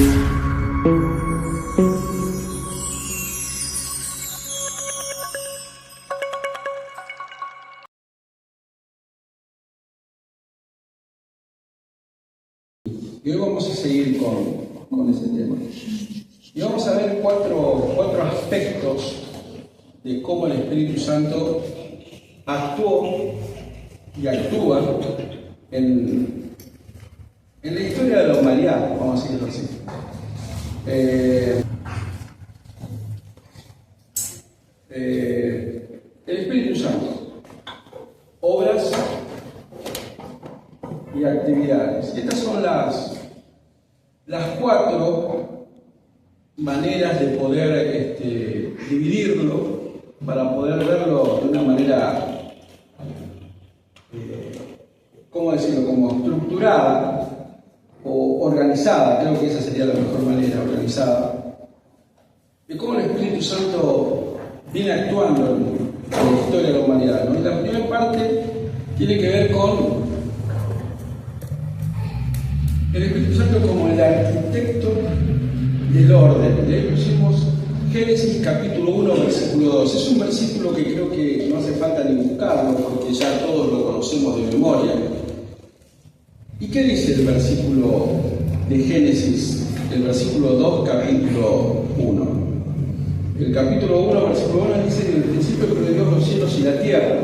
Y hoy vamos a seguir con ese tema. Y vamos a ver cuatro aspectos de cómo el Espíritu Santo actuó y actúa en la historia de la humanidad, vamos a decirlo así. El Espíritu Santo, obras y actividades. Estas son las cuatro maneras de poder dividirlo para poder verlo de una manera, ¿cómo decirlo?, como estructurada o organizada. Creo que esa sería la mejor manera, organizada, de cómo el Espíritu Santo viene actuando en la historia de la humanidad, ¿no? Y la primera parte tiene que ver con el Espíritu Santo como el arquitecto del orden. De ahí pusimos Génesis capítulo 1, versículo 2. Es un versículo que creo que no hace falta ni buscarlo, porque ya todos lo conocemos de memoria. ¿Y qué dice el versículo de Génesis, el versículo 2, capítulo 1? El capítulo 1, versículo 1 dice: en el principio creó Dios los cielos y la tierra.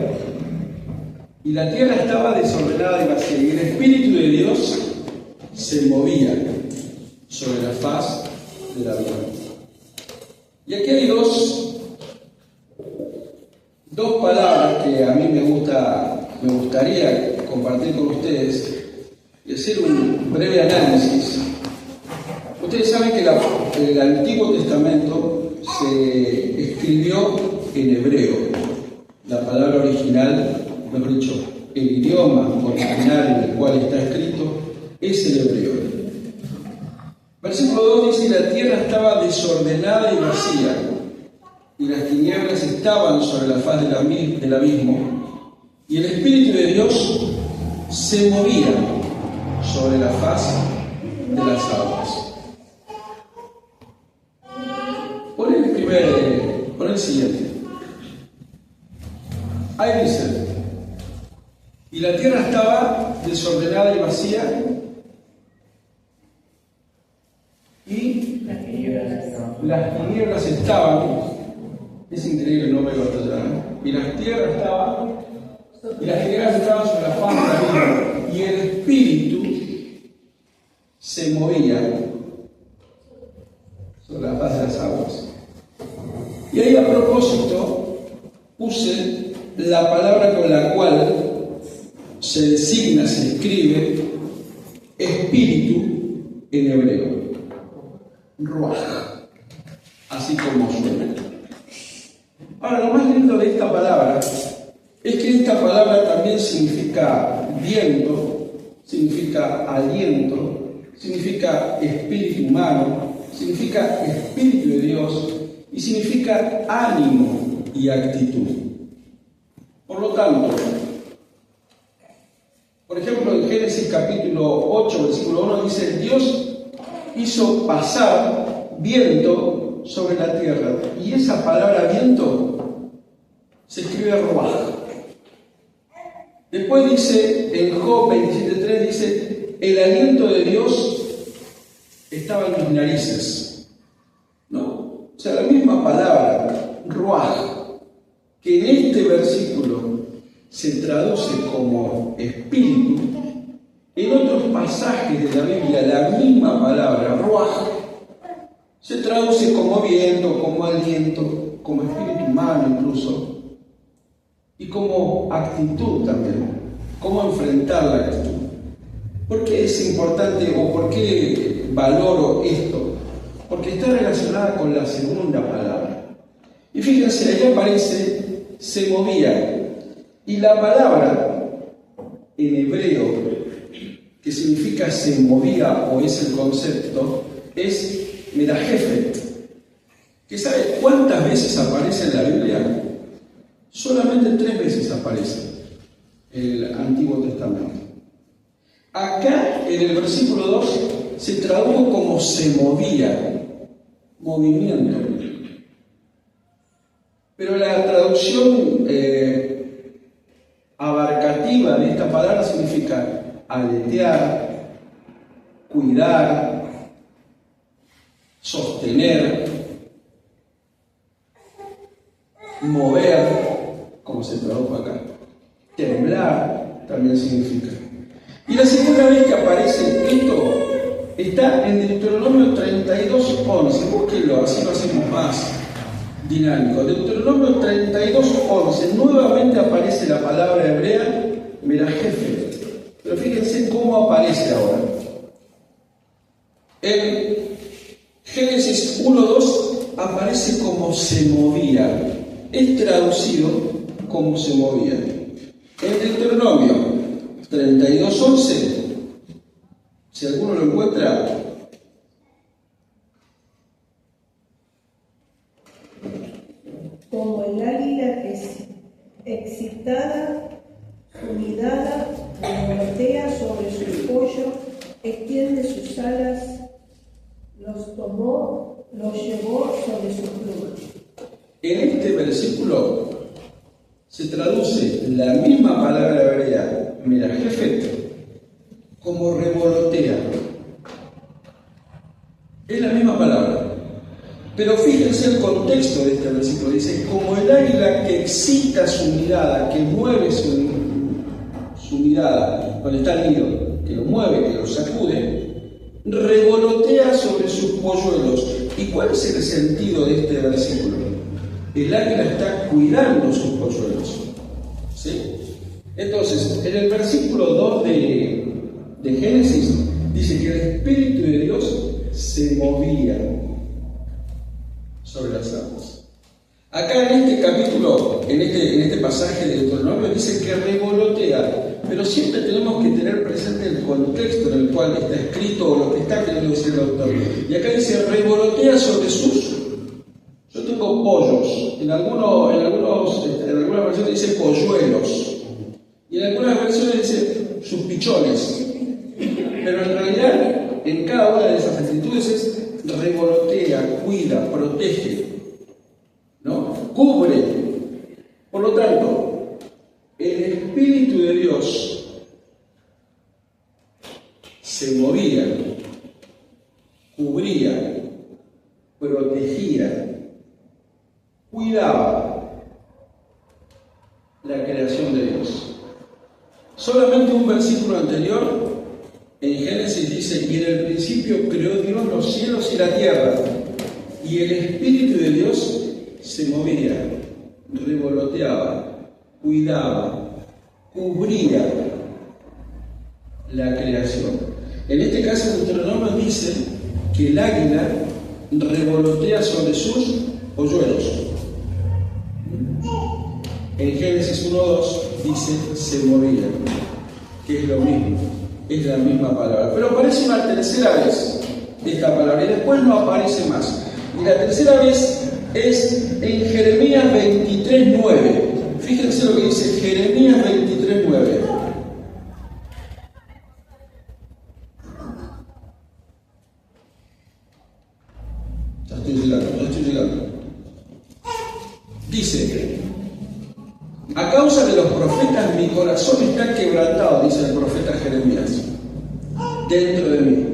Y la tierra estaba desordenada y vacía, y el Espíritu de Dios se movía sobre la faz de la tierra. Y aquí hay dos palabras que a mí me gustaría compartir con ustedes y hacer un breve análisis. Ustedes saben que el Antiguo Testamento se escribió en hebreo. La palabra original, mejor dicho, el idioma original en el cual está escrito es el hebreo. Versículo 2 dice: la tierra estaba desordenada y vacía, y las tinieblas estaban sobre la faz del abismo, y el Espíritu de Dios se movía sobre la faz de las aguas. Pon el siguiente. Ahí dice: y la tierra estaba desordenada y vacía, y las tinieblas estaban, es increíble, no veo hasta allá, y las tinieblas estaban sobre la faz de la tierra, y el Espíritu se movía sobre la faz de las aguas. Y ahí, a propósito, puse la palabra con la cual se designa, se escribe espíritu en hebreo: ruaj, así como suena. Ahora, lo más lindo de esta palabra es que esta palabra también significa viento, significa aliento, significa espíritu humano, significa espíritu de Dios y significa ánimo y actitud. Por lo tanto, por ejemplo, en Génesis capítulo 8, versículo 1 dice: Dios hizo pasar viento sobre la tierra. Y esa palabra viento se escribe ruaj. Después dice, en Job 27:3 dice: el aliento de Dios estaba en mis narices. ¿No? O sea, la misma palabra, ruaj, que en este versículo se traduce como espíritu, en otros pasajes de la Biblia la misma palabra, ruaj, se traduce como viento, como aliento, como espíritu humano incluso, y como actitud también, cómo enfrentar la actitud. ¿Por qué es importante o por qué valoro esto? Porque está relacionada con la segunda palabra. Y fíjense, ahí aparece se movía, y la palabra en hebreo que significa se movía, o es el concepto, es merajefet, que ¿sabe cuántas veces aparece en la Biblia? Solamente 3 veces aparece en el Antiguo Testamento. Acá, en el versículo 2, se tradujo como se movía, movimiento. Pero la traducción abarcativa de esta palabra significa aletear, cuidar, sostener, mover, como se tradujo acá, temblar también significa. Y la segunda vez que aparece esto está en Deuteronomio 32:11. Búsquenlo, así lo hacemos más dinámico. Deuteronomio 32:11, nuevamente aparece la palabra hebrea Merajefet. Pero fíjense cómo aparece ahora. En Génesis 1:2 aparece como se movía. Es traducido como se movía. En Deuteronomio 32:11, si alguno lo encuentra, como el águila excitada, su mirada revolotea sobre su cuello, extiende sus alas, los tomó, los llevó sobre sus plumas. En este versículo se traduce la misma palabra hebrea, Merajefet, como revolotea. Es la misma palabra. Pero fíjense el contexto de este versículo. Dice, como el águila que excita su mirada, que mueve su mirada, cuando está el nido, que lo mueve, que lo sacude, revolotea sobre sus polluelos. ¿Y cuál es el sentido de este versículo? El águila está cuidando sus polluelos. ¿Sí? Entonces, en el versículo 2 de Génesis, dice que el Espíritu de Dios se movía sobre las aguas. Acá en este capítulo, en este pasaje de Deuteronomio, dice que revolotea, pero siempre tenemos que tener presente el contexto en el cual está escrito o lo que está queriendo decir el autor. Y acá dice revolotea sobre sus. Yo tengo pollos, en algunas versiones dice polluelos, y en algunas versiones dice sus pichones, pero en realidad en cada una de esas actitudes es revolotea, cuida, protege, ¿no? Cubre. Por lo tanto, el Espíritu de Dios se movía, cubría, protegía, cuidaba la creación de Dios. Solamente un versículo anterior, en Génesis dice, y en el principio creó Dios los cielos y la tierra, y el Espíritu de Dios se movía, revoloteaba, cuidaba, cubría la creación. En este caso, Deuteronomio dice que el águila revolotea sobre sus polluelos. En Génesis 1:2 dice se movía, que es lo mismo, es la misma palabra. Pero aparece una tercera vez esta palabra y después no aparece más. Y la tercera vez es en Jeremías 23:9. Fíjense lo que dice Jeremías 23:9. Ya estoy llegando. Dice, a causa de los profetas mi corazón está quebrantado, dice el profeta Jeremías, dentro de mí.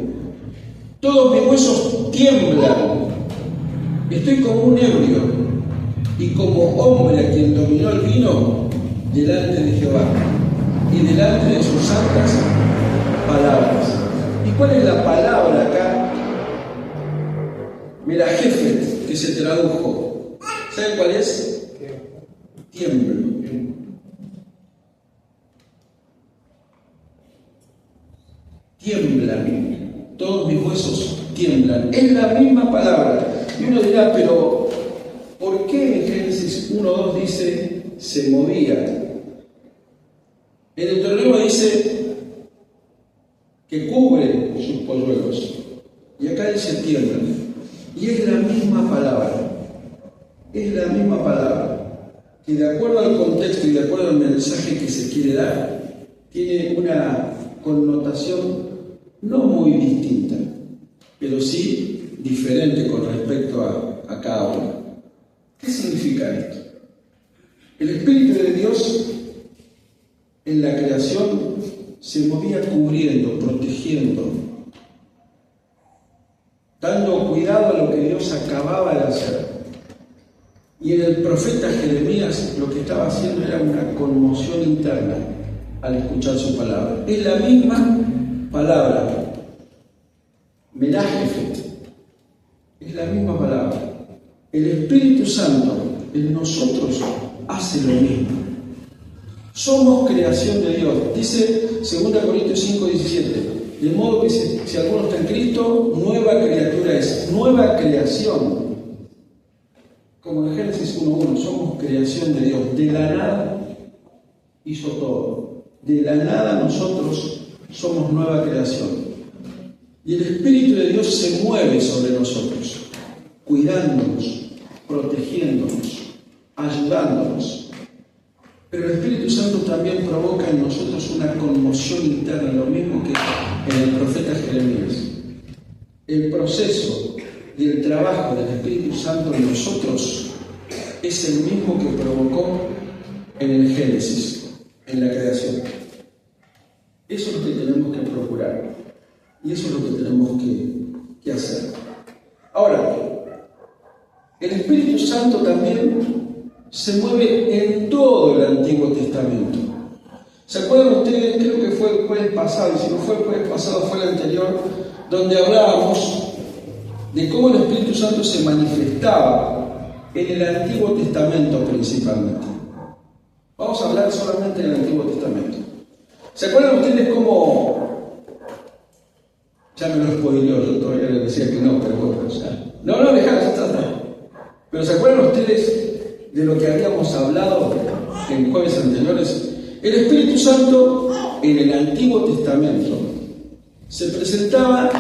Todos mis huesos tiemblan. Estoy como un ebrio y como hombre a quien dominó el vino delante de Jehová y delante de sus santas palabras. ¿Y cuál es la palabra acá? Merajefet, que se tradujo. ¿Saben cuál es? Tiemblo. Tiemblan. Todos mis huesos tiemblan. Es la misma palabra. Y uno dirá, pero ¿por qué en Génesis 1:2 dice se movía? En el Deuteronomio dice que cubre sus polluelos. Y acá dice tiemblan. Y es la misma palabra. Es la misma palabra. Que de acuerdo al contexto y de acuerdo al mensaje que se quiere dar, tiene una connotación no muy distinta. pero sí diferente con respecto a cada uno. ¿Qué significa esto? El Espíritu de Dios en la creación se movía cubriendo, protegiendo, dando cuidado a lo que Dios acababa de hacer. Y en el profeta Jeremías lo que estaba haciendo era una conmoción interna al escuchar su palabra. Es la misma palabra, Melajefet, es la misma palabra. El Espíritu Santo en nosotros hace lo mismo. Somos creación de Dios. Dice 2 Corintios 5:17. De modo que si alguno está en Cristo, nueva criatura es, nueva creación. Como en Génesis 1:1, somos creación de Dios. De la nada hizo todo. De la nada nosotros somos nueva creación. Y el Espíritu de Dios se mueve sobre nosotros, cuidándonos, protegiéndonos, ayudándonos. Pero el Espíritu Santo también provoca en nosotros una conmoción interna, lo mismo que en el profeta Jeremías. El proceso y el trabajo del Espíritu Santo en nosotros es el mismo que provocó en el Génesis, en la creación. Eso es lo que tenemos que procurar y eso es lo que tenemos que hacer. Ahora, el Espíritu Santo también se mueve en todo el Antiguo Testamento. ¿Se acuerdan ustedes? Creo que fue el jueves pasado, y si no fue el jueves pasado, fue el anterior, donde hablábamos de cómo el Espíritu Santo se manifestaba en el Antiguo Testamento principalmente. Vamos a hablar solamente del Antiguo Testamento. ¿Se acuerdan ustedes cómo? Ya me lo spoileó, yo todavía les decía que no, pero bueno, no, dejad, ya está. Pero ¿se acuerdan ustedes de lo que habíamos hablado en jueves anteriores? El Espíritu Santo en el Antiguo Testamento se presentaba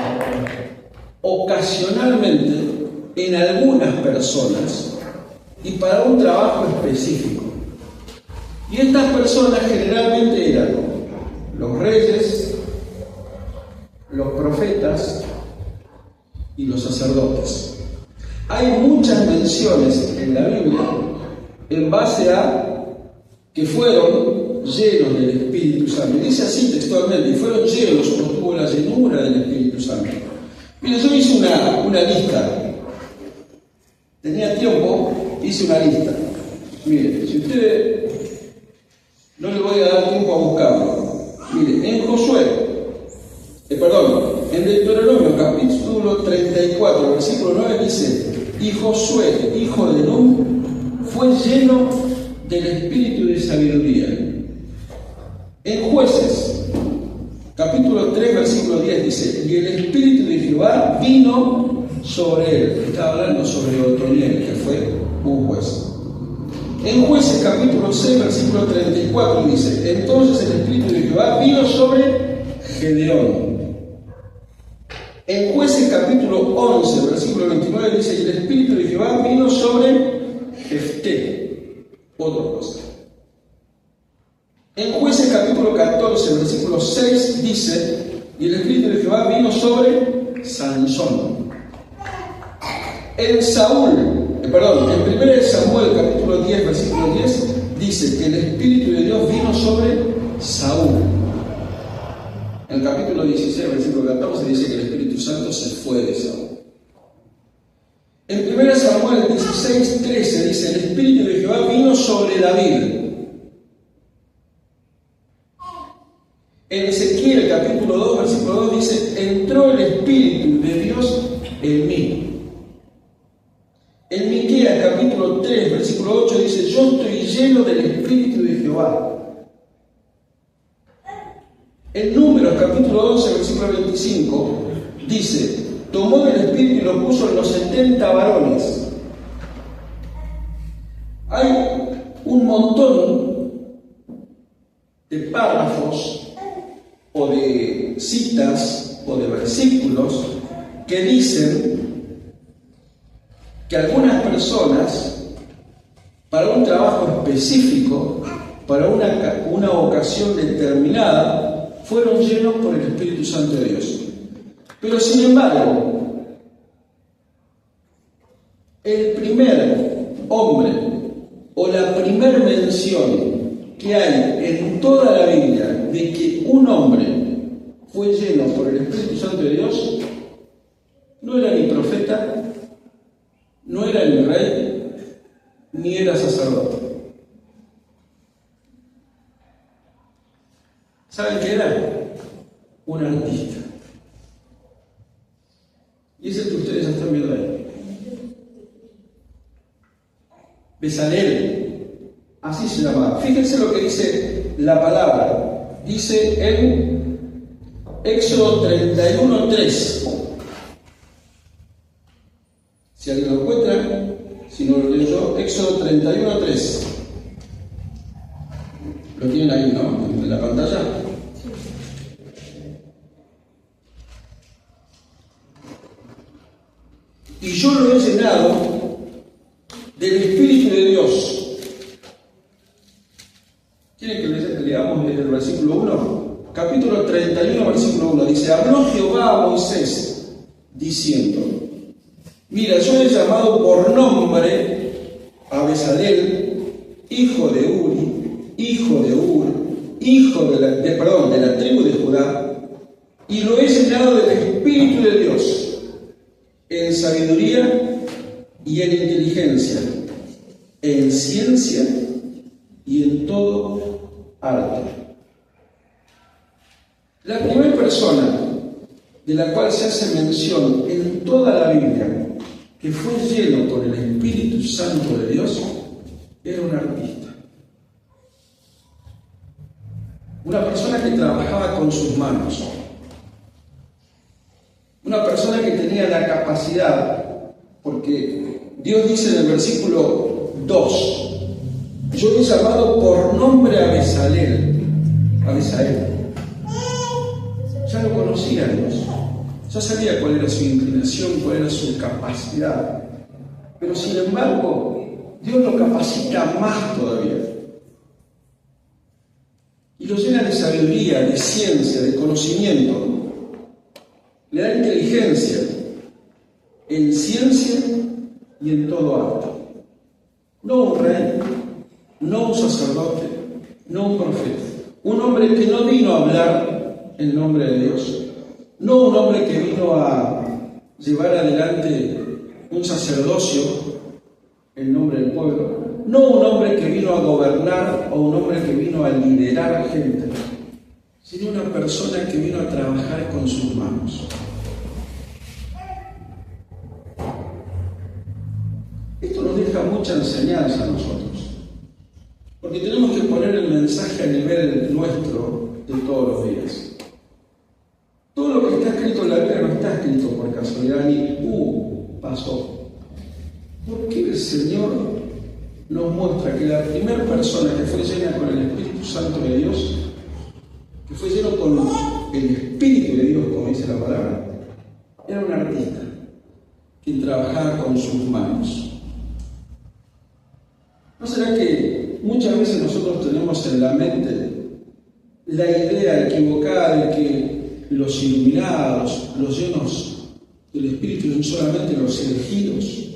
ocasionalmente en algunas personas y para un trabajo específico. Y estas personas generalmente eran los reyes, los profetas y los sacerdotes. Hay muchas menciones en la Biblia en base a que fueron llenos del Espíritu Santo. Y dice así textualmente, y fueron llenos o tuvo la llenura del Espíritu Santo. Mira, yo hice una lista. Tenía tiempo, hice una lista. Mire, si usted no le voy a dar tiempo a buscarlo. Mire, en en Deuteronomio capítulo 34, versículo 9 dice: y Josué, hijo de Nun, fue lleno del espíritu de sabiduría. En Jueces, capítulo 3, versículo 10 dice: y el espíritu de Jehová vino sobre él. Estaba hablando sobre Otoniel, que fue un juez. En Jueces, capítulo 6, versículo 34 dice: entonces el espíritu de Jehová vino sobre Gedeón. En Jueces, capítulo 11, versículo 29 dice: y el espíritu de Jehová vino sobre Jefté. Otra cosa. En Jueces, capítulo 14, versículo 6 dice: y el espíritu de Jehová vino sobre Sansón. En 1 Samuel, capítulo 10, versículo 10, dice que el Espíritu de Dios vino sobre Saúl. En el capítulo 16, versículo 14, dice que el Espíritu Santo se fue de Saúl. En 1 Samuel 16, 13 dice: el Espíritu de Jehová vino sobre David. En Ezequiel, capítulo 2, versículo 2, dice: entró el Espíritu de Dios en mí. En Miqueas, capítulo 3, versículo 8, dice: yo estoy lleno del Espíritu de Jehová. En Números, capítulo 11, versículo 25, dice: tomó del Espíritu y lo puso en los 70 varones. Hay un montón de párrafos o de citas o de versículos que dicen que algunas personas, para un trabajo específico, para una ocasión determinada, fueron llenos por el Espíritu Santo de Dios. Pero sin embargo, el primer hombre o la primer mención que hay en toda la Biblia de que un hombre fue lleno por el Espíritu Santo de Dios, no era ni profeta, no era ni rey, ni era sacerdote. ¿Saben qué era? Un artista. Y es el que ustedes están viendo ahí. Bezalel, así se llamaba. Fíjense lo que dice la palabra. Dice en Éxodo 31:3. Si alguien lo encuentra, si no lo leo yo, Éxodo 31:3. Lo tienen ahí, ¿no? En la pantalla. Y yo lo he llenado del Espíritu de Dios. ¿Quieren que leamos desde el versículo 1? Capítulo 31, versículo 1. Dice: habló Jehová a Moisés, diciendo: mira, yo he llamado por nombre a Bezalel, hijo de Uri, hijo de Ur, hijo de la tribu de Judá, y lo he llenado del Espíritu de Dios, en sabiduría y en inteligencia, en ciencia y en todo arte. La primera persona de la cual se hace mención en toda la Biblia que fue lleno por el Espíritu Santo de Dios era un artista. Una persona que trabajaba con sus manos. Una persona que tenía la capacidad, porque Dios dice en el versículo 2: yo he llamado por nombre a Bezalel. Ya lo conocía Dios, ya sabía cuál era su inclinación, cuál era su capacidad, pero sin embargo Dios lo capacita más todavía y lo llena de sabiduría, de ciencia, de conocimiento. Le da inteligencia en ciencia y en todo arte. No un rey, no un sacerdote, no un profeta. Un hombre que no vino a hablar en nombre de Dios. No un hombre que vino a llevar adelante un sacerdocio en nombre del pueblo. No un hombre que vino a gobernar o un hombre que vino a liderar a gente, sino una persona que vino a trabajar con sus manos. Esto nos deja mucha enseñanza a nosotros, porque tenemos que poner el mensaje a nivel nuestro de todos los días. Todo lo que está escrito en la Biblia no está escrito por casualidad ni pasó. Porque el Señor nos muestra que la primera persona que fue llena con el Espíritu Santo de Dios, que fue lleno con el Espíritu de Dios, como dice la palabra, era un artista, quien trabajaba con sus manos. ¿No será que muchas veces nosotros tenemos en la mente la idea equivocada de que los iluminados, los llenos del Espíritu son solamente los elegidos,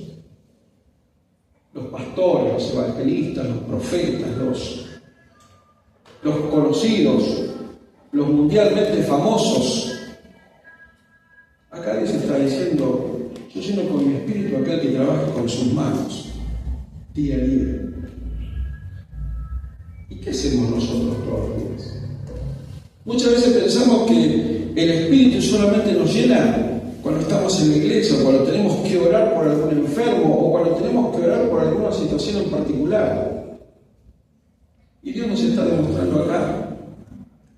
los pastores, los evangelistas, los profetas, los conocidos, los mundialmente famosos? Acá Dios está diciendo: yo lleno con mi Espíritu a aquel que trabaja con sus manos, día a día. ¿Y qué hacemos nosotros todos los días? Muchas veces pensamos que el Espíritu solamente nos llena cuando estamos en la iglesia, o cuando tenemos que orar por algún enfermo, o cuando tenemos que orar por alguna situación en particular. Y Dios nos está demostrando acá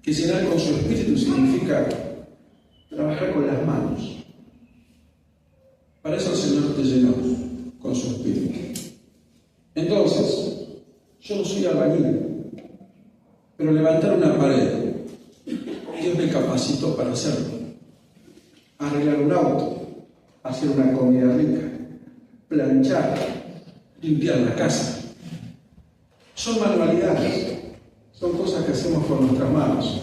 que llenar con su Espíritu significa trabajar con las manos. Para eso el Señor te llenó con su Espíritu. Entonces, yo no soy albañil, pero levantar una pared, Dios me capacitó para hacerlo. Arreglar un auto, hacer una comida rica, planchar, limpiar la casa. Son manualidades, son cosas que hacemos con nuestras manos.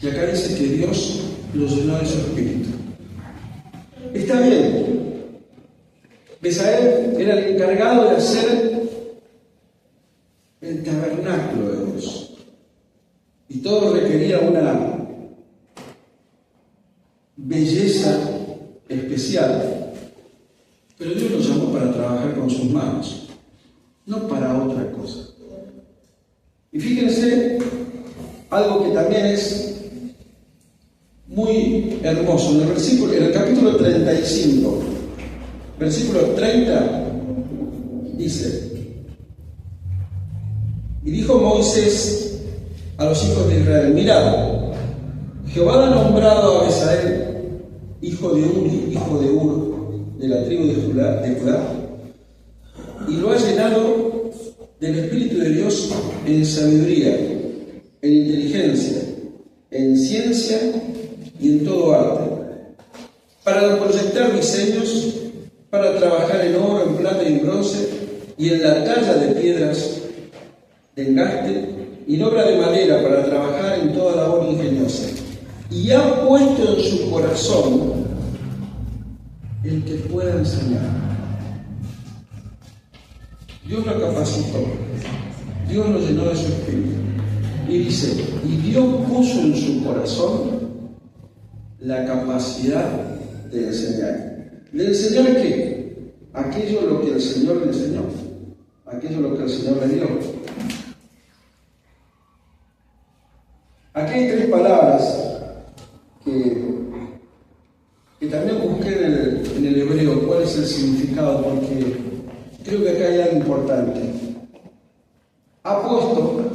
Y acá dice que Dios lo llenó de su Espíritu. Está bien, Besaleel era el encargado de hacer el tabernáculo de Dios. Y todo requería una belleza especial. Pero Dios lo llamó para trabajar con sus manos, no para otra cosa. Y fíjense algo que también es muy hermoso. En el capítulo 35, versículo 30, dice: y dijo Moisés a los hijos de Israel: mirad, Jehová ha nombrado a Besaleel, hijo de Uri, hijo de Ur, de la tribu de Judá, y lo ha llenado del Espíritu de Dios en sabiduría, en inteligencia, en ciencia y en todo arte, para proyectar diseños, para trabajar en oro, en plata y en bronce, y en la talla de piedras de engaste, y en obra de madera, para trabajar en toda labor ingeniosa. Y ha puesto en su corazón el que pueda enseñar. Dios lo capacitó, Dios lo llenó de su espíritu. Y dice, y Dios puso en su corazón la capacidad de enseñar. ¿De enseñar qué? Aquello lo que el Señor le enseñó, aquello lo que el Señor le dio. Aquí hay tres palabras que también busqué en el hebreo cuál es el significado, porque creo que acá hay algo importante. Ha puesto,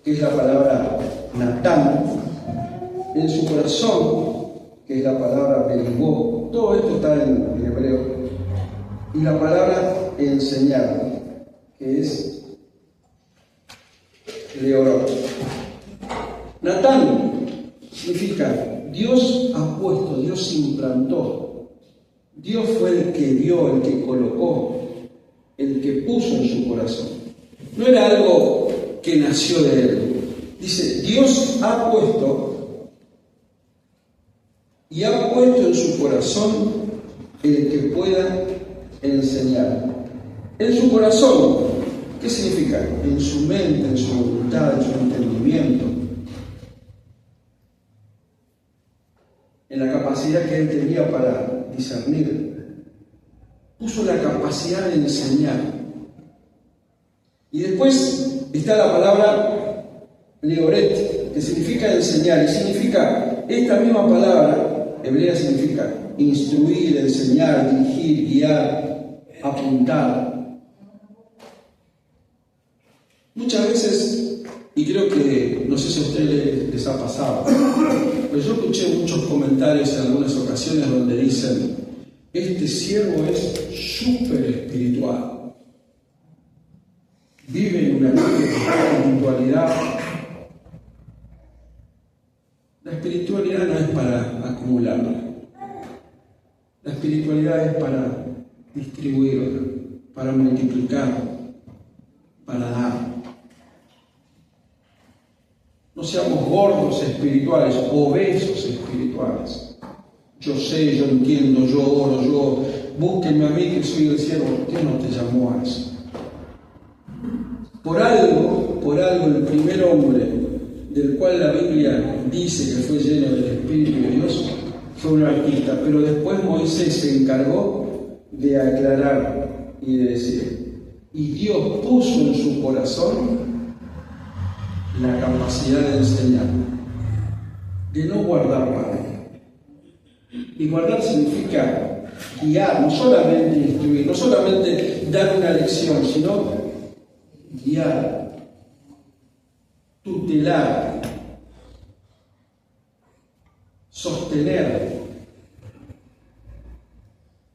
que es la palabra Natán, en su corazón, que es la palabra Berigó. Todo esto está en hebreo. Y la palabra enseñar, que es Leorot. Natán significa Dios ha puesto, Dios implantó. Dios fue el que dio, el que colocó, el que puso en su corazón. No era algo que nació de él. Dice, Dios ha puesto y ha puesto en su corazón el que pueda enseñar. En su corazón, ¿qué significa? En su mente, en su voluntad, en su entendimiento. En la capacidad que él tenía para discernir. Puso la capacidad de enseñar. Y después está la palabra Leoret, que significa enseñar, y significa, esta misma palabra hebrea significa instruir, enseñar, dirigir, guiar, apuntar. Muchas veces, y creo que, no sé si a ustedes les ha pasado, pero yo escuché muchos comentarios en algunas ocasiones donde dicen, este siervo es súper espiritual, vive en una espiritualidad. La espiritualidad no es para acumularla, la espiritualidad es para distribuirla, para multiplicarla, para dar. No seamos gordos espirituales, obesos espirituales. Yo sé, yo entiendo, yo oro, yo búsquenme a mí que soy el siervo. Dios no te llamó a eso. Por algo, el primer hombre del cual la Biblia dice que fue lleno del Espíritu de Dios fue un artista, pero después Moisés se encargó de aclarar y de decir, y Dios puso en su corazón la capacidad de enseñar, de no guardar para él. Y guardar significa guiar, no solamente instruir, no solamente dar una lección, sino guiar, tutelar, sostener.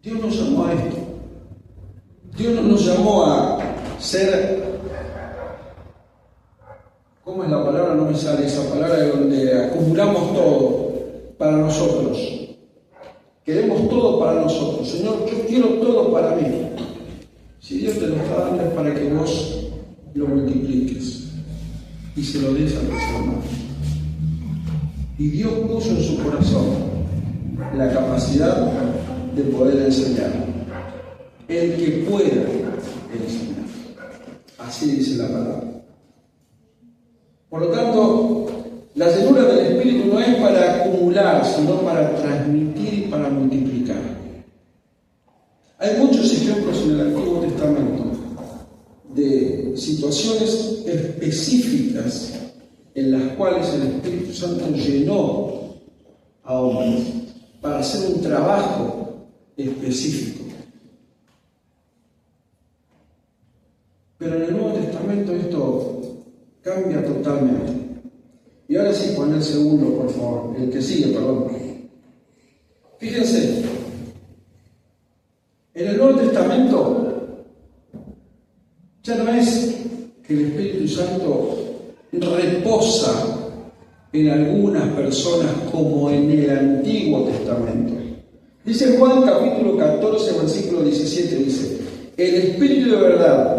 Dios nos llamó a esto. Dios no nos llamó a ser, ¿cómo es la palabra? No me sale esa palabra de donde acumulamos todo para nosotros. Queremos todo para nosotros. Señor, yo quiero todo para mí. Si Dios te lo está dando es para que vos lo multipliques y se lo des a los hermanos. Y Dios puso en su corazón la capacidad de poder enseñar. el que pueda enseñar. Así dice la palabra. Por lo tanto, la llenura del Espíritu no es para acumular, sino para transmitir y para multiplicar. Hay muchos ejemplos en el Antiguo Testamento de situaciones específicas en las cuales el Espíritu Santo llenó a hombres para hacer un trabajo específico. Pero en el Nuevo Testamento esto cambia totalmente. Y ahora sí, pon el segundo, por favor, el que sigue, perdón. Fíjense, en el Nuevo Testamento ya no es que el Espíritu Santo reposa en algunas personas como en el Antiguo Testamento. Dice Juan capítulo 14, versículo 17, dice: el Espíritu de verdad,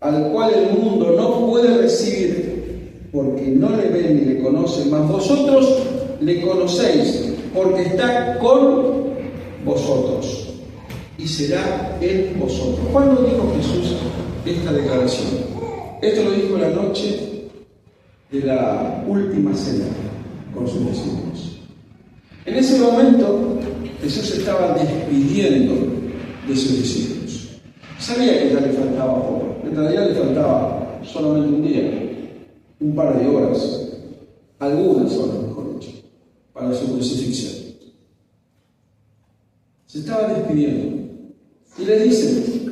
al cual el mundo no puede recibir porque no le ve ni le conoce, mas vosotros le conocéis porque está con vosotros y será en vosotros. ¿Cuándo dijo Jesús esta declaración? Esto lo dijo la noche de la última cena con sus discípulos. En ese momento Jesús estaba despidiendo de sus discípulos. Sabía que ya le faltaba poco, en realidad le faltaba solamente un día, un par de horas, algunas horas mejor dicho, para su crucifixión. Se estaba despidiendo y le dice: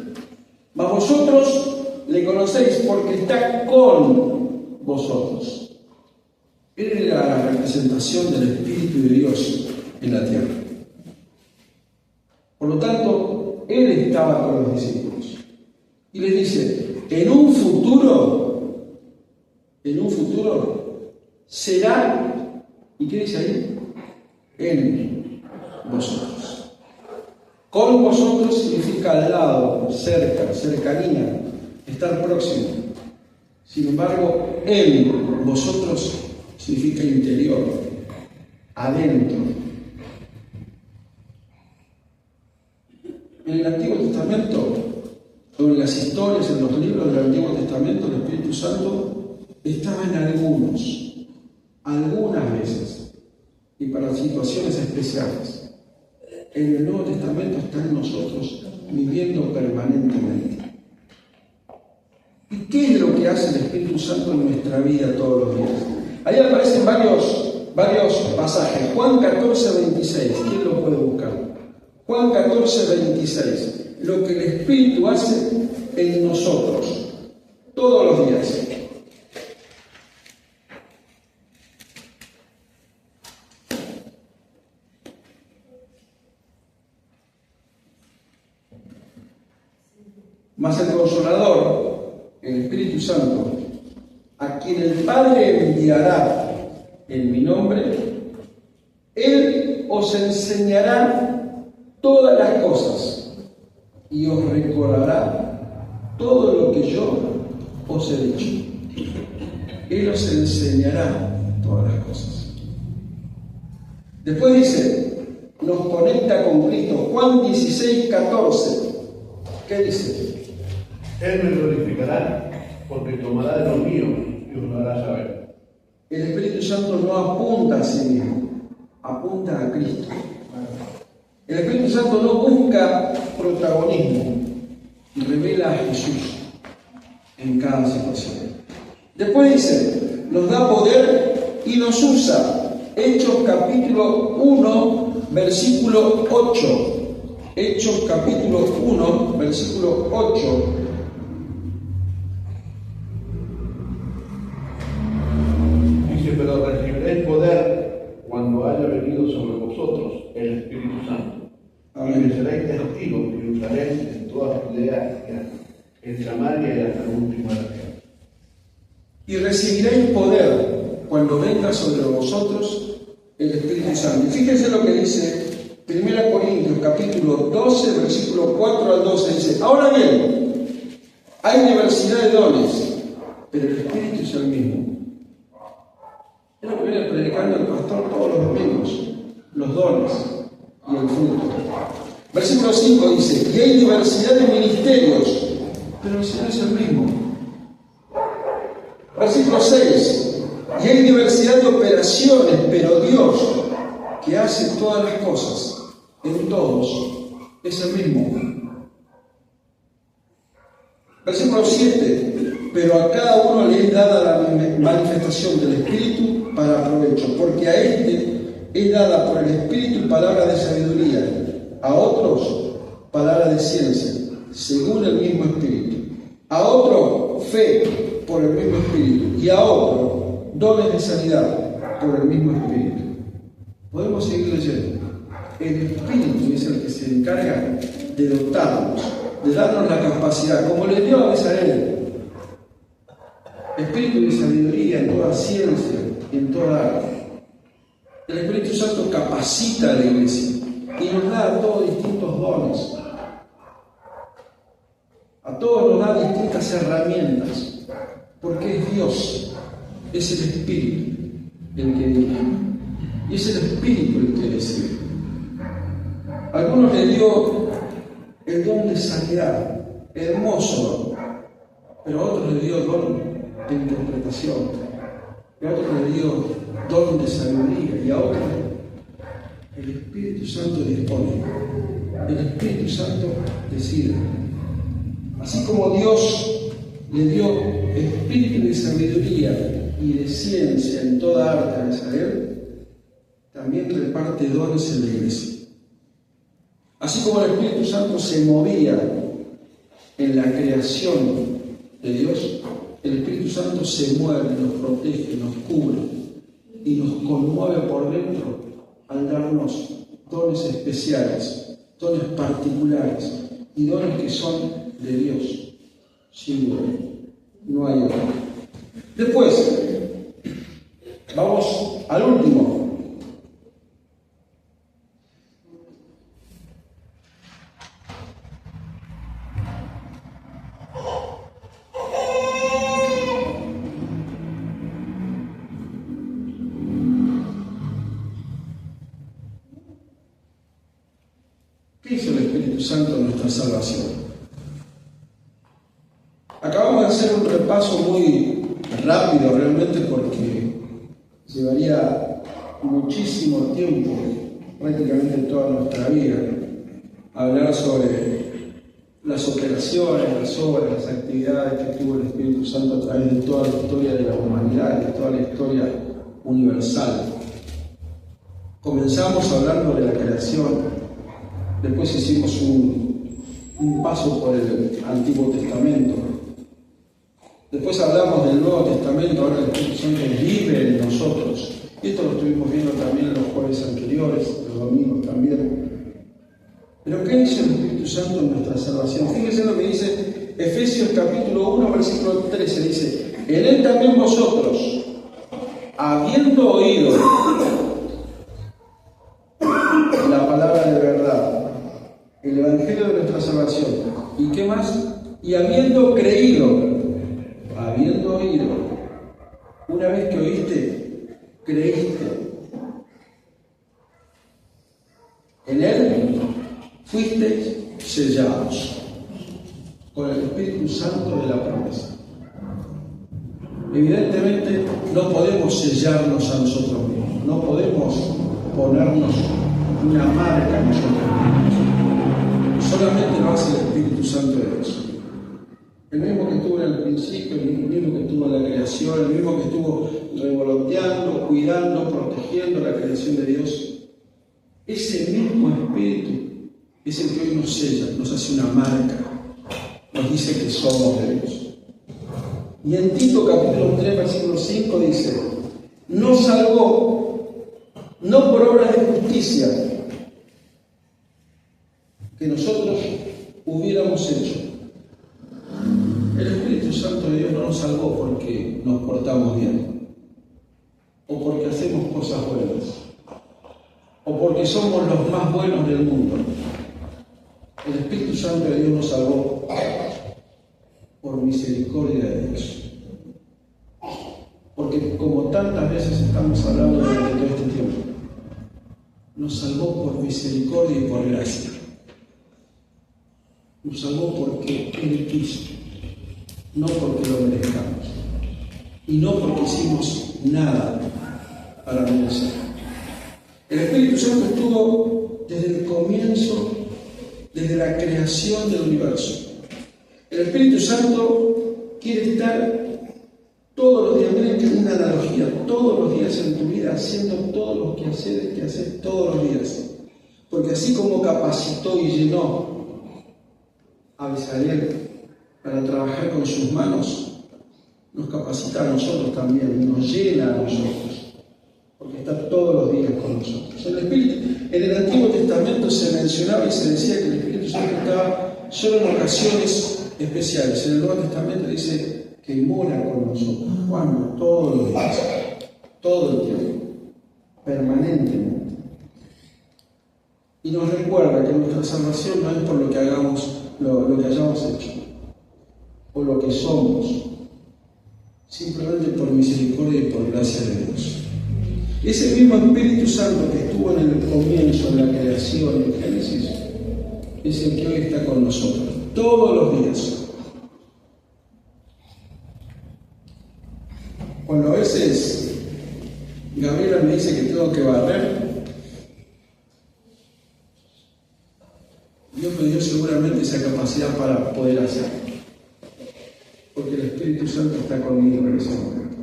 mas vosotros le conocéis porque está con vosotros. Él era la representación del Espíritu de Dios en la tierra. Por lo tanto, Él estaba con los discípulos. Y les dice: en un futuro será, ¿y qué dice ahí? En vosotros. Con vosotros significa al lado, cerca, cercanía, estar próximo. Sin embargo, en vosotros significa interior, adentro. En el Antiguo Testamento, o en las historias, en los libros del Antiguo Testamento, el Espíritu Santo estaba en algunas veces, y para situaciones especiales. En el Nuevo Testamento está en nosotros, viviendo permanentemente. ¿Y qué es lo que hace el Espíritu Santo en nuestra vida todos los días? Ahí aparecen varios pasajes. Juan 14, 26. ¿Quién lo puede buscar? Juan 14, 26. Lo que el Espíritu hace en nosotros todos los días. Mas el Consolador, el Espíritu Santo, a quien el Padre enviará en mi nombre, Él os enseñará todas las cosas y os recordará todo lo que yo os he dicho. Él os enseñará todas las cosas. Después dice, nos conecta con Cristo. Juan 16, 14. ¿Qué dice? Él me glorificará, porque tomará de lo mío y os lo hará saber. El Espíritu Santo no apunta a sí mismo, apunta a Cristo. El Espíritu Santo no busca protagonismo, revela a Jesús en cada situación. Después dice, nos da poder y nos usa. Hechos capítulo 1, versículo 8. Hechos capítulo 1, versículo 8. Dice, pero recibiréis poder cuando haya venido sobre vosotros el Espíritu Santo. Amén. Y me seréis testigos y usaréis en toda Judea, en Samaria y hasta el último de la tierra. Y recibiréis poder cuando venga sobre vosotros el Espíritu Santo. Y fíjense lo que dice 1 Corintios capítulo 12, versículo 4 al 12, dice: ahora bien, hay diversidad de dones, pero el Espíritu es el mismo. Es lo que viene predicando el pastor todos los domingos, los dones y el fruto. Versículo 5 dice, y hay diversidad de ministerios, pero el Señor es el mismo. Versículo 6, y hay diversidad de operaciones, pero Dios, que hace todas las cosas en todos, es el mismo. Versículo 7, pero a cada uno le es dada la manifestación del Espíritu para provecho, porque a este es dada por el Espíritu palabra de sabiduría, a otros palabra de ciencia, según el mismo Espíritu, a otro fe por el mismo Espíritu, y a otro dones de sanidad por el mismo Espíritu. Podemos seguir leyendo. El Espíritu es el que se encarga de dotarnos, de darnos la capacidad, como le dio a Bezalel, espíritu de sabiduría en toda ciencia, en toda arte. El Espíritu Santo capacita a la iglesia y nos da a todos distintos dones. A todos nos da distintas herramientas, porque es Dios, es el Espíritu el que dirige, y es el Espíritu el que decide. A algunos le dio el don de sanidad, hermoso, pero a otros le dio don de interpretación, y a otros le dio don de sabiduría, y a otros el Espíritu Santo dispone, el Espíritu Santo decide. Así como Dios le dio espíritu de sabiduría y de ciencia en toda arte a Bezalel, también reparte dones en la iglesia. Así como el Espíritu Santo se movía en la creación de Dios, el Espíritu Santo se mueve, nos protege, nos cubre y nos conmueve por dentro al darnos dones especiales, dones particulares y dones que son de Dios. Sin duda, no hay otro. Después, vamos al último. ¿Qué hizo el Espíritu Santo en nuestra salvación? Acabamos de hacer un repaso muy rápido realmente porque llevaría muchísimo tiempo, prácticamente toda nuestra vida, hablar sobre las operaciones, las obras, las actividades que tuvo el Espíritu Santo a través de toda la historia de la humanidad, de toda la historia universal. Comenzamos hablando de la creación. Después hicimos un paso por el Antiguo Testamento. Después hablamos del Nuevo Testamento, ahora el Espíritu Santo vive en nosotros. Y esto lo estuvimos viendo también en los jueves anteriores, los domingos también. Pero ¿qué hizo el Espíritu Santo en nuestra salvación? Fíjense lo que dice Efesios capítulo 1, versículo 13. Dice, en él también vosotros, habiendo oído la palabra de verdad, el Evangelio de nuestra salvación. ¿Y qué más? Y habiendo creído, habiendo oído, una vez que oíste, creíste. En él fuisteis sellados con el Espíritu Santo de la promesa. Evidentemente no podemos sellarnos a nosotros mismos, no podemos ponernos una marca en nosotros mismos. Solamente lo hace el Espíritu Santo de Dios. El mismo que estuvo en el principio, el mismo que estuvo en la creación, el mismo que estuvo revoloteando, cuidando, protegiendo la creación de Dios. Ese mismo Espíritu es el que hoy nos sella, nos hace una marca, nos dice que somos de Dios. Y en Tito capítulo 3, versículo 5 dice, nos salvó, no por obras de justicia que nosotros hubiéramos hecho. El Espíritu Santo de Dios no nos salvó porque nos portamos bien, o porque hacemos cosas buenas, o porque somos los más buenos del mundo. El Espíritu Santo de Dios nos salvó por misericordia de Dios. Porque como tantas veces estamos hablando durante todo este tiempo, nos salvó por misericordia y por gracia. Nos salvó porque Él quiso, no porque lo merezcamos. Y no porque hicimos nada para merecer. El Espíritu Santo estuvo desde el comienzo, desde la creación del universo. El Espíritu Santo quiere estar todos los días, miren que es una analogía, todos los días en tu vida, haciendo todos los quehaceres que haces todos los días. Porque así como capacitó y llenó a Bezalel para trabajar con sus manos, nos capacita a nosotros también, nos llena a nosotros, porque está todos los días con nosotros. El Espíritu, en el Antiguo Testamento se mencionaba y se decía que el Espíritu Santo estaba solo en ocasiones especiales. En el Nuevo Testamento dice que mora con nosotros. ¿Cuándo? Todos los días, todo el tiempo, permanentemente. Y nos recuerda que nuestra salvación no es por lo que hagamos, lo que hayamos hecho, o lo que somos, simplemente por misericordia y por gracia de Dios. Ese mismo Espíritu Santo que estuvo en el comienzo de la creación, en Génesis, es el que hoy está con nosotros, todos los días. Cuando a veces Gabriela me dice que tengo que barrer, Dios me dio seguramente esa capacidad para poder hacerlo, porque el Espíritu Santo está conmigo en ese momento.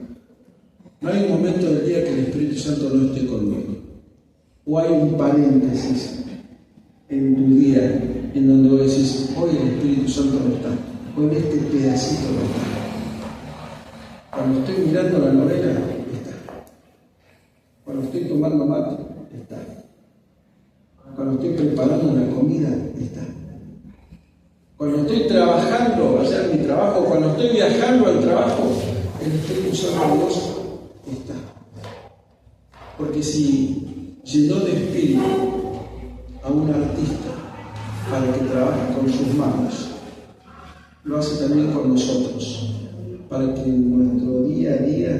No hay un momento del día que el Espíritu Santo no esté conmigo. O hay un paréntesis en tu día en donde vos decís, hoy el Espíritu Santo no está, hoy este pedacito no está. Cuando estoy mirando la novela, está. Cuando estoy tomando mate, está. Cuando estoy preparando una comida, está. Cuando estoy trabajando, hacer mi trabajo, cuando estoy viajando al trabajo, el Espíritu Santo de Dios está. Porque si llenó de espíritu a un artista para que trabaje con sus manos, lo hace también con nosotros, para que en nuestro día a día,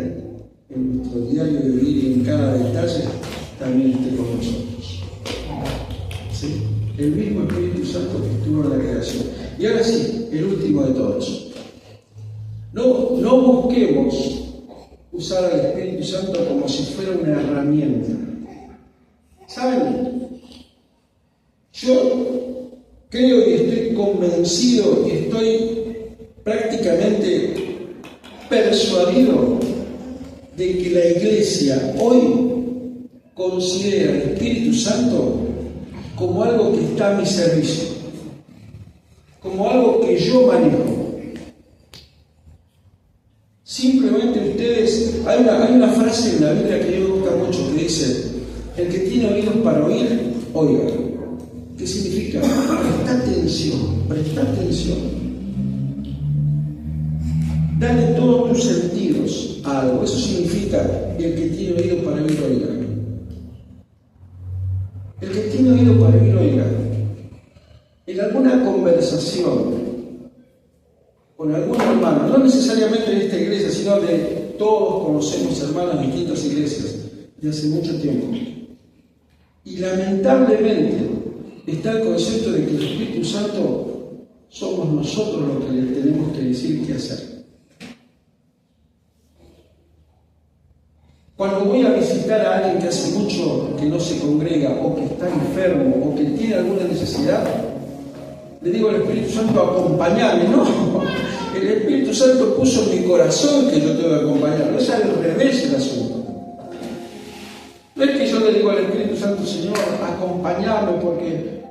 en nuestro diario de vivir y en cada detalle, también esté con nosotros. ¿Sí? El mismo Espíritu Santo que estuvo en la creación. Y ahora sí, el último de todos. No busquemos usar al Espíritu Santo como si fuera una herramienta. ¿Saben? Yo creo y estoy convencido y estoy prácticamente persuadido de que la Iglesia hoy considera al Espíritu Santo como algo que está a mi servicio, como algo que yo manejo. Simplemente ustedes, hay una frase en la Biblia que a mí me gusta mucho que dice, el que tiene oídos para oír, oiga. ¿Qué significa? Presta atención. Dale todos tus sentidos a algo. Eso significa el que tiene oído para oír, oiga. El que tiene oído para oír, oiga. En alguna conversación con algún hermano, no necesariamente de esta iglesia, sino de todos conocemos hermanos de distintas iglesias de hace mucho tiempo. Y lamentablemente está el concepto de que el Espíritu Santo somos nosotros los que le tenemos que decir qué hacer. Cuando voy a visitar a alguien que hace mucho que no se congrega, o que está enfermo, o que tiene alguna necesidad, le digo al Espíritu Santo, acompáñame. No, el Espíritu Santo puso en mi corazón que yo tengo que acompañarlo. Es al revés el asunto. No es que yo le digo al Espíritu Santo, Señor, acompáñame porque...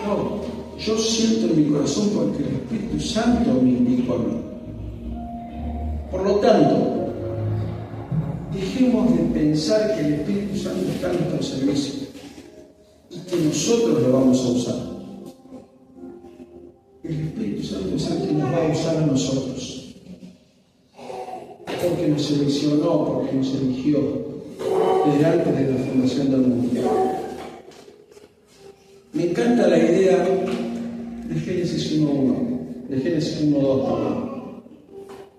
No, yo siento en mi corazón porque el Espíritu Santo me indicó a mí. Por lo tanto, dejemos de pensar que el Espíritu Santo está a nuestro servicio y que nosotros lo vamos a usar. El Espíritu Santo es el que nos va a usar a nosotros. Porque nos seleccionó, porque nos eligió desde antes de la fundación del mundo. Me encanta la idea de Génesis 1.1, de Génesis 1.2.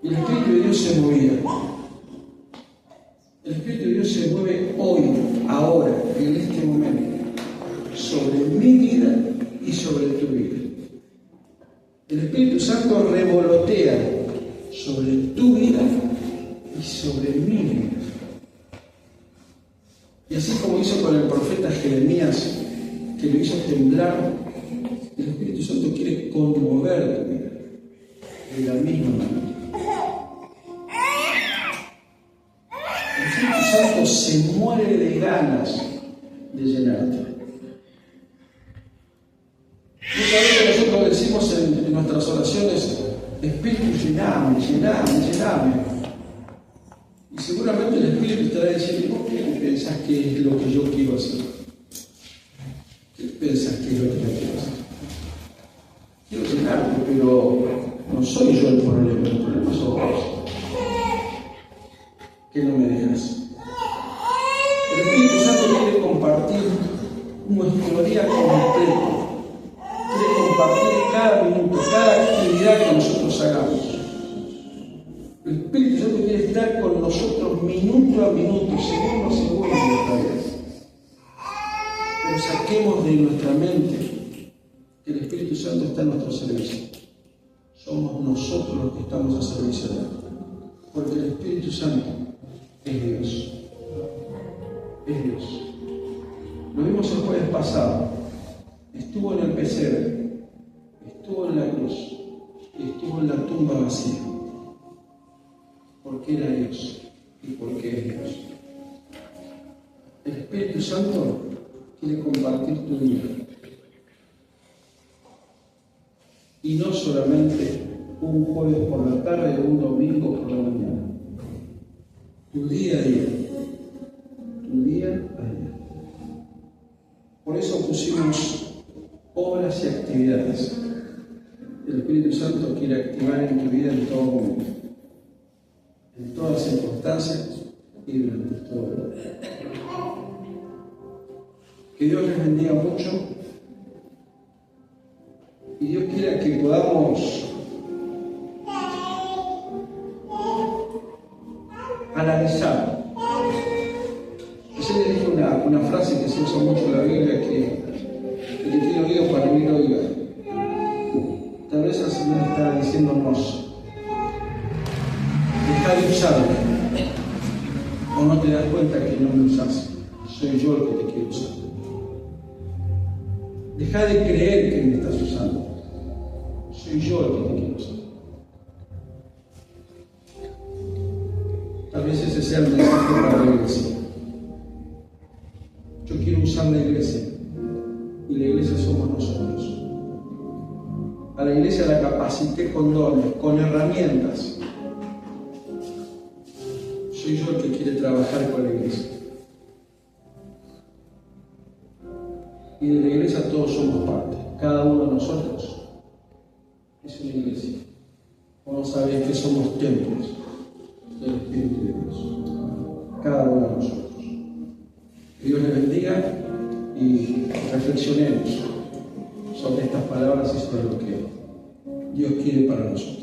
El Espíritu de Dios se movía. El Espíritu de Dios se mueve hoy, ahora, en este momento, sobre mi vida y sobre sobre tu vida. El Espíritu Santo revolotea sobre tu vida y sobre mi vida. Y así como hizo con el profeta Jeremías, que lo hizo temblar, el Espíritu Santo quiere conmover tu vida de la misma manera. El Espíritu Santo se muere de ganas de llenarte. Muchas veces nosotros decimos en nuestras oraciones: Espíritu, llename, llename, llename. Y seguramente el Espíritu estará diciendo: ¿por qué pensás que es lo que yo quiero hacer? ¿Qué pensás que es lo que yo quiero hacer? Quiero llenarte, pero no soy yo el problema sos vos. ¿Qué no me dejas? El Espíritu Santo quiere compartir nuestro día completo. Quiere compartir cada minuto, cada actividad que nosotros hagamos. El Espíritu Santo quiere estar con nosotros minuto a minuto, segundo a segundo de nuestra vida. Pero saquemos de nuestra mente que el Espíritu Santo está en nuestro servicio. Somos nosotros los que estamos a servicio de Él. Porque el Espíritu Santo es Dios. Es Dios. Lo vimos el jueves pasado. Estuvo en el pesebre, estuvo en la cruz y estuvo en la tumba vacía. Porque era Dios y porque es Dios. El Espíritu Santo quiere compartir tu vida. Y no solamente un jueves por la tarde o un domingo por la mañana. Tu día a día. Tu día a día. Por eso pusimos obras y actividades. El Espíritu Santo quiere activar en tu vida en todo momento, en todas circunstancias y durante todo el día. Que Dios les bendiga mucho y Dios quiera que podamos analizar. Yo le dije una frase que se usa mucho en la Biblia, que el que tiene oído para oír, oiga. Tal vez el Señor está diciéndonos: deja de usarme, o no te das cuenta que no me usas. Soy yo el que te quiero usar. Deja de creer que me estás usando. Soy yo el que te quiero usar. Tal vez ese sea el mensaje para la iglesia. Yo quiero usar la iglesia. Y la iglesia somos nosotros. A la iglesia la capacité con dones, con herramientas. Soy yo el que quiere trabajar con la iglesia. Y de la iglesia todos somos parte. Cada uno de nosotros es una iglesia. Vamos a ver que somos templos del Espíritu de Dios. Cada uno de nosotros. Que Dios les bendiga y reflexionemos sobre estas palabras y sobre lo que Dios quiere para nosotros.